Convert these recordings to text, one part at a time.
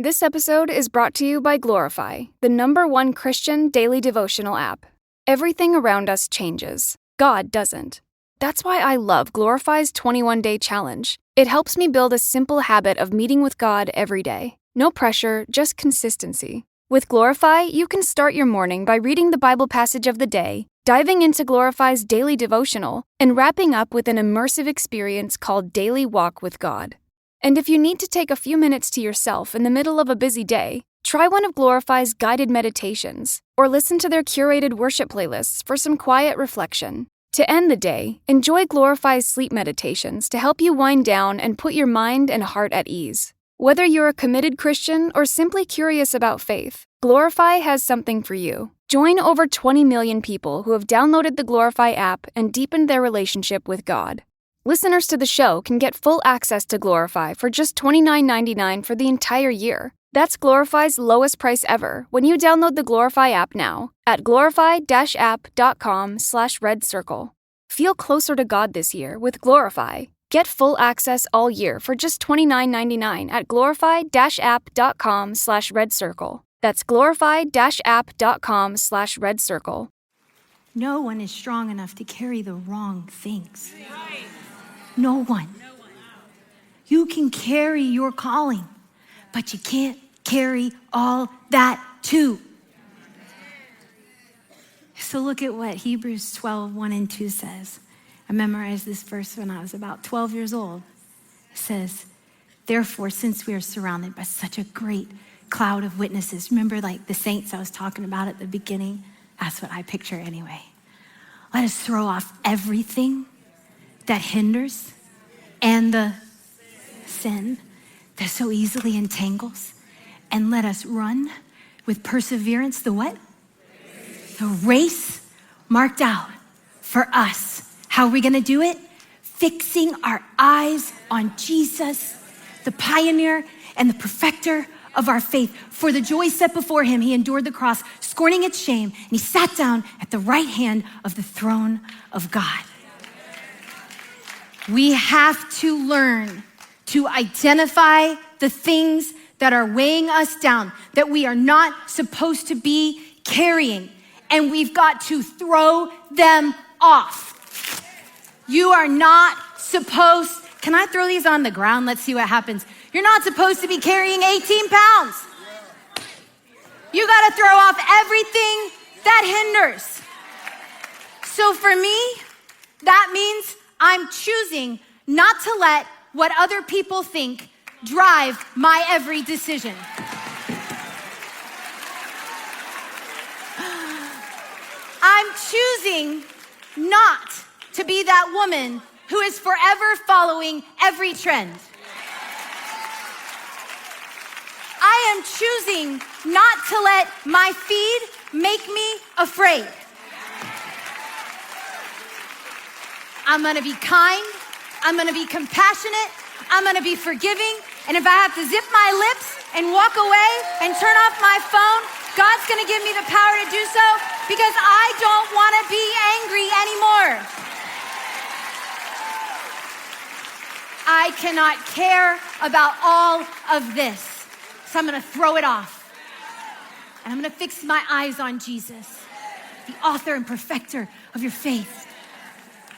This episode is brought to you by Glorify, the #1 Christian daily devotional app. Everything around us changes. God doesn't. That's why I love Glorify's 21-day challenge. It helps me build a simple habit of meeting with God every day. No pressure, just consistency. With Glorify, you can start your morning by reading the Bible passage of the day, diving into Glorify's daily devotional, and wrapping up with an immersive experience called Daily Walk with God. And if you need to take a few minutes to yourself in the middle of a busy day, try one of Glorify's guided meditations, or listen to their curated worship playlists for some quiet reflection. To end the day, enjoy Glorify's sleep meditations to help you wind down and put your mind and heart at ease. Whether you're a committed Christian or simply curious about faith, Glorify has something for you. Join over 20 million people who have downloaded the Glorify app and deepened their relationship with God. Listeners to the show can get full access to Glorify for just $29.99 for the entire year. That's Glorify's lowest price ever when you download the Glorify app now at glorify-app.com/redcircle. Feel closer to God this year with Glorify. Get full access all year for just $29.99 at glorify-app.com/redcircle. That's glorify-app.com/redcircle. No one is strong enough to carry the wrong things. No one. You can carry your calling, but you can't carry all that too. So look at what Hebrews 12:1-2 says. I memorized this verse when I was about 12 years old. It says, therefore, since we are surrounded by such a great cloud of witnesses, remember like the saints I was talking about at the beginning? That's what I picture anyway. Let us throw off everything that hinders and the sin that so easily entangles, and let us run with perseverance the what? The race marked out for us. How are we going to do it? Fixing our eyes on Jesus, the pioneer and the perfecter of our faith. For the joy set before him, he endured the cross, scorning its shame, and he sat down at the right hand of the throne of God. We have to learn to identify the things that are weighing us down, that we are not supposed to be carrying, and we've got to throw them off. You are not supposed, can I throw these on the ground? Let's see what happens. You're not supposed to be carrying 18 pounds. You got to throw off everything that hinders. So for me, that means I'm choosing not to let what other people think drive my every decision. I'm choosing not to be that woman who is forever following every trend. I am choosing not to let my feed make me afraid. I'm gonna be kind, I'm gonna be compassionate, I'm gonna be forgiving, and if I have to zip my lips and walk away and turn off my phone, God's gonna give me the power to do so because I don't wanna be angry anymore. I cannot care about all of this, so I'm gonna throw it off. And I'm gonna fix my eyes on Jesus, the author and perfecter of your faith.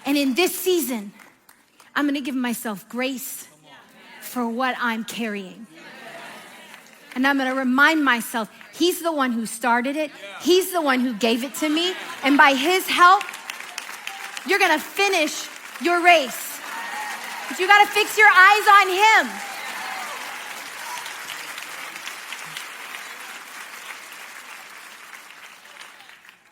And in this season, I'm gonna give myself grace for what I'm carrying. And I'm gonna remind myself, he's the one who started it, he's the one who gave it to me, and by his help, you're gonna finish your race. But you gotta fix your eyes on him.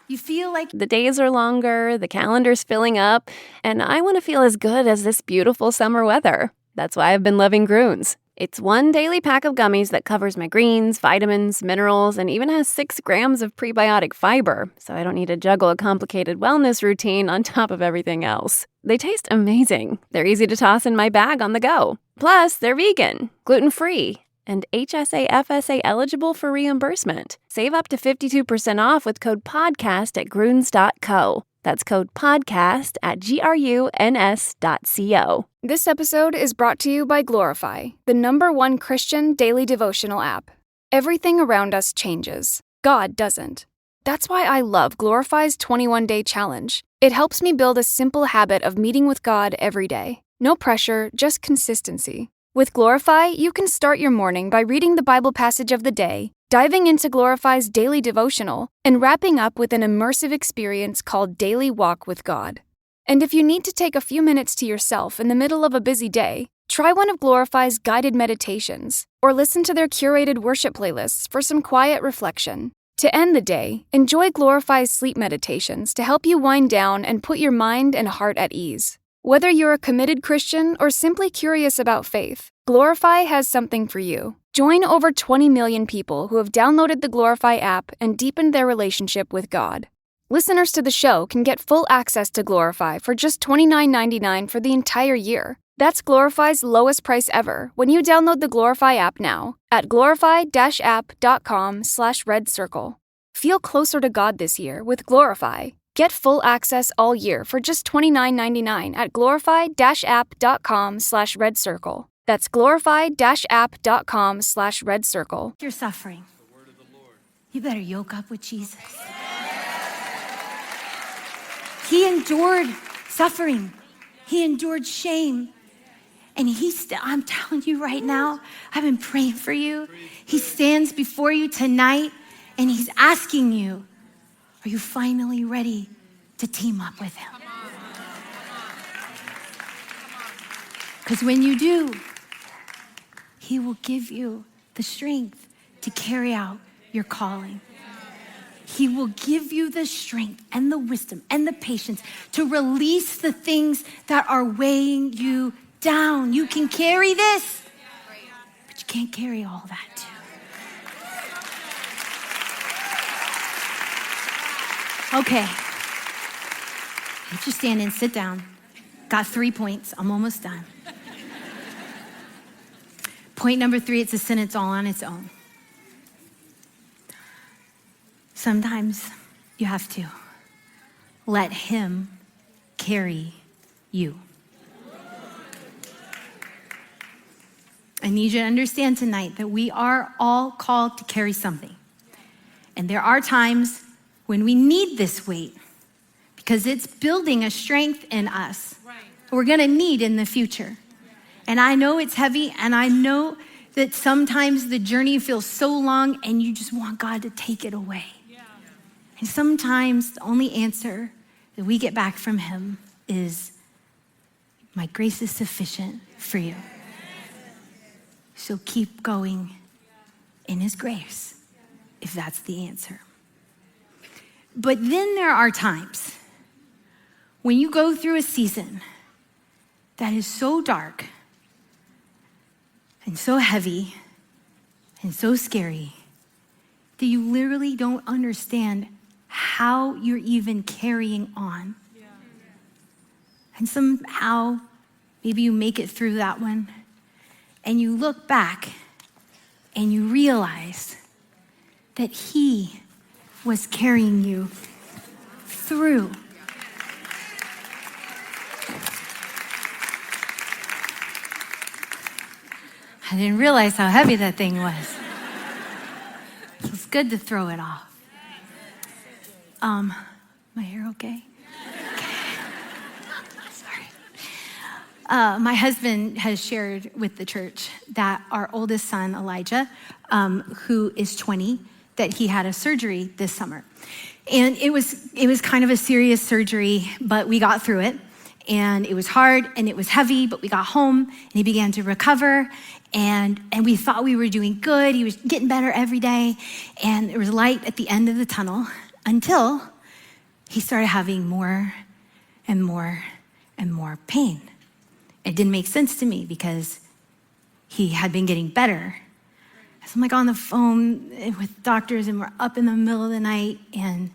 You feel like the days are longer, the calendar's filling up, and I want to feel as good as this beautiful summer weather. That's why I've been loving Groons. It's one daily pack of gummies that covers my greens, vitamins, minerals, and even has 6 grams of prebiotic fiber, so I don't need to juggle a complicated wellness routine on top of everything else. They taste amazing. They're easy to toss in my bag on the go. Plus, they're vegan, gluten-free, and HSA/FSA eligible for reimbursement. Save up to 52% off with code PODCAST at Gruns.co. That's code PODCAST at GRUNS.co. This episode is brought to you by Glorify, the #1 Christian daily devotional app. Everything around us changes. God doesn't. That's why I love Glorify's 21-day challenge. It helps me build a simple habit of meeting with God every day. No pressure, just consistency. With Glorify, you can start your morning by reading the Bible passage of the day, diving into Glorify's daily devotional, and wrapping up with an immersive experience called Daily Walk with God. And if you need to take a few minutes to yourself in the middle of a busy day, try one of Glorify's guided meditations, or listen to their curated worship playlists for some quiet reflection. To end the day, enjoy Glorify's sleep meditations to help you wind down and put your mind and heart at ease. Whether you're a committed Christian or simply curious about faith, Glorify has something for you. Join over 20 million people who have downloaded the Glorify app and deepened their relationship with God. Listeners to the show can get full access to Glorify for just $29.99 for the entire year. That's Glorify's lowest price ever when you download the Glorify app now at glorify-app.com/redcircle. Feel closer to God this year with Glorify. Get full access all year for just $29.99 at glorify-app.com/redcircle. That's glorify-app.com/redcircle. You're suffering. You better yoke up with Jesus. He endured suffering. He endured shame. And I'm telling you right now, I've been praying for you. He stands before you tonight and he's asking you, are you finally ready to team up with him? Because when you do, he will give you the strength to carry out your calling. He will give you the strength and the wisdom and the patience to release the things that are weighing you down. You can carry this, but you can't carry all that too. Okay. Get your stand in, sit down. Got 3 points. I'm almost done. Point number 3, it's a sentence all on its own. Sometimes you have to let him carry you. I need you to understand tonight that we are all called to carry something. And there are times when we need this weight because it's building a strength in us we're gonna need in the future. And I know it's heavy, and I know that sometimes the journey feels so long and you just want God to take it away. And sometimes the only answer that we get back from him is, my grace is sufficient for you. So keep going in his grace, if that's the answer. But then there are times when you go through a season that is so dark and so heavy and so scary that you literally don't understand how you're even carrying on. And somehow, maybe you make it through that one, and you look back and you realize that he was carrying you through. I didn't realize how heavy that thing was. It's good to throw it off. My hair okay? Sorry. My husband has shared with the church that our oldest son, Elijah, who is 20, that he had a surgery this summer. And it was kind of a serious surgery, but we got through it. And it was hard and it was heavy, but we got home and he began to recover. And we thought we were doing good. He was getting better every day. And there was light at the end of the tunnel until he started having more and more and more pain. It didn't make sense to me because he had been getting better. So I'm like on the phone with doctors and we're up in the middle of the night, and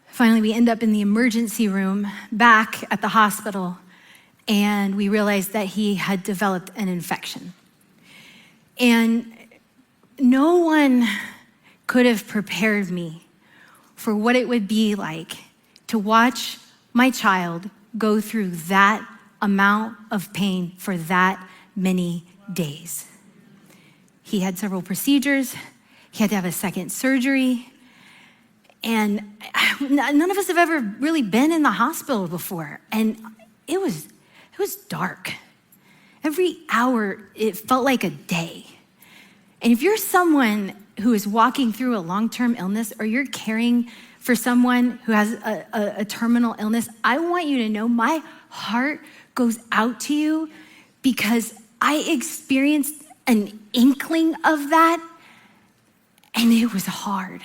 finally we end up in the emergency room back at the hospital, and we realized that he had developed an infection. And no one could have prepared me for what it would be like to watch my child go through that amount of pain for that many days. He had several procedures, He had to have a second surgery. And none of us have ever really been in the hospital before. And it was dark. Every hour, it felt like a day. And if you're someone who is walking through a long-term illness, or you're caring for someone who has a terminal illness, I want you to know my heart goes out to you, because I experienced an inkling of that, and it was hard.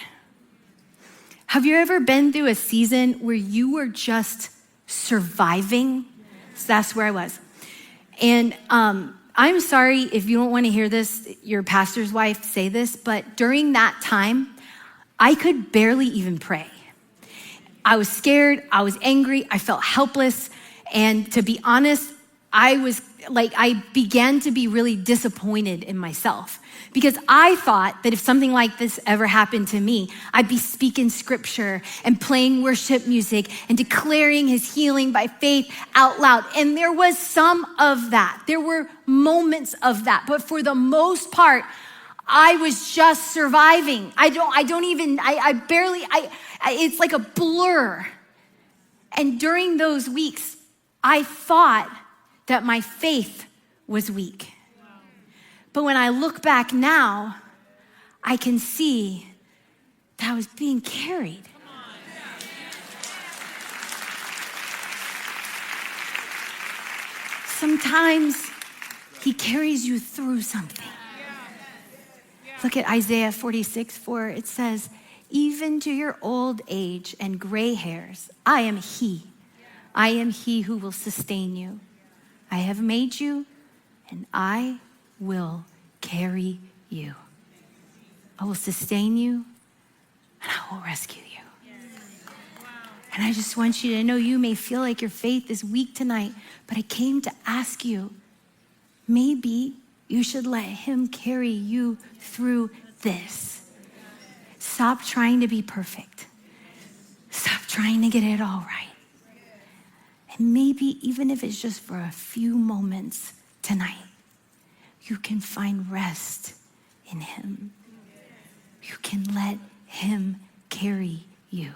Have you ever been through a season where you were just surviving? So that's where I was. And I'm sorry if you don't want to hear this, your pastor's wife say this, but during that time, I could barely even pray. I was scared, I was angry, I felt helpless, and to be honest, I began to be really disappointed in myself, because I thought that if something like this ever happened to me, I'd be speaking scripture and playing worship music and declaring his healing by faith out loud. And there was some of that. There were moments of that. But for the most part, I was just surviving. It's like a blur. And during those weeks, I thought that my faith was weak. But when I look back now, I can see that I was being carried. Sometimes he carries you through something. Look at Isaiah 46:4. It says, even to your old age and gray hairs, I am he. I am he who will sustain you. I have made you, and I will carry you. I will sustain you, and I will rescue you. And I just want you to know, you may feel like your faith is weak tonight, but I came to ask you, maybe you should let him carry you through this. Stop trying to be perfect. Stop trying to get it all right. And maybe even if it's just for a few moments tonight, you can find rest in him. You can let him carry you.